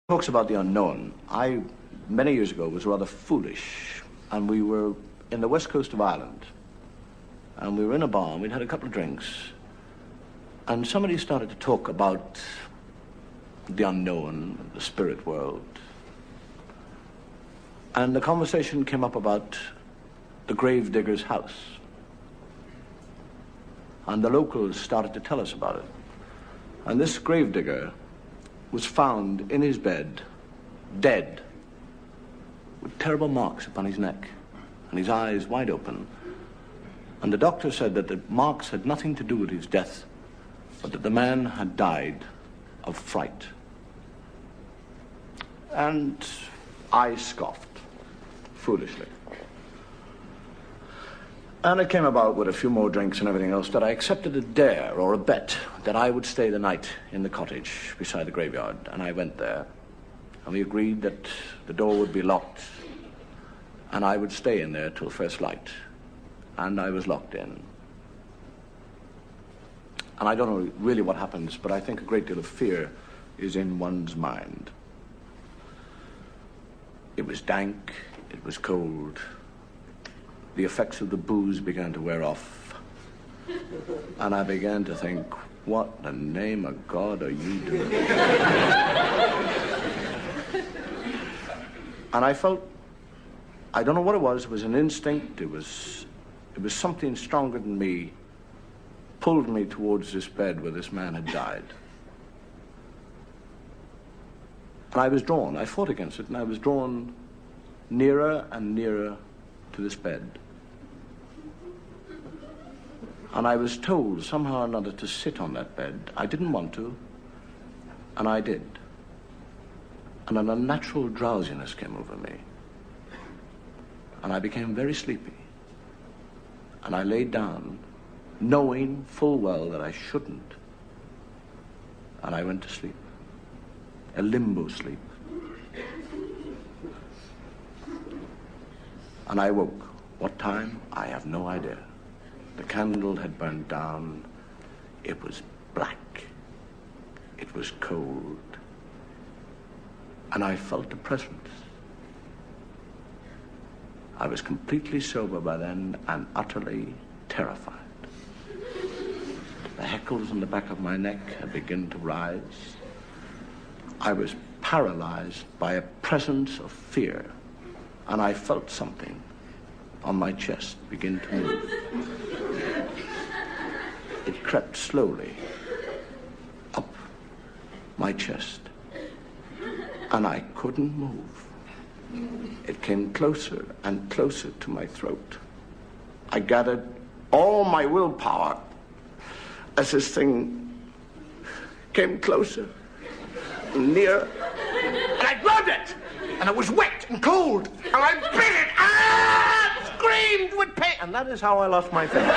Talks about the unknown. I, many years ago, was rather foolish, and we were in the west coast of Ireland, and we were in a bar, and we'd had a couple of drinks, and somebody started to talk about the unknown, the spirit world, and the conversation came up about the gravedigger's house, and the locals started to tell us about it, and this gravedigger was found in his bed, dead, with terrible marks upon his neck, and his eyes wide open. And the doctor said that the marks had nothing to do with his death, but that the man had died of fright. And I scoffed, foolishly. And it came about with a few more drinks and everything else that I accepted a dare or a bet that I would stay the night in the cottage beside the graveyard. And I went there, and we agreed that the door would be locked, and I would stay in there till first light. And I was locked in. And I don't know really what happens, but I think a great deal of fear is in one's mind. It was dank, it was cold. The effects of the booze began to wear off. And I began to think, what in the name of God are you doing? And I felt, I don't know what it was an instinct, it was something stronger than me, pulled me towards this bed where this man had died. And I was drawn, I fought against it, and I was drawn nearer and nearer to this bed. And I was told somehow or another to sit on that bed. I didn't want to, and I did. And an unnatural drowsiness came over me. And I became very sleepy. And I laid down, knowing full well that I shouldn't. And I went to sleep. A limbo sleep. And I woke. What time? I have no idea. The candle had burned down. It was black. It was cold. And I felt a presence. I was completely sober by then and utterly terrified. The hackles on the back of my neck had begun to rise. I was paralyzed by a presence of fear, and I felt something on my chest begin to move. It crept slowly up my chest, and I couldn't move. It came closer and closer to my throat. I gathered all my willpower as this thing came closer and nearer, and I grabbed it, and it was wet and cold, and I bit it, screamed with pain, and that is how I lost my fingers.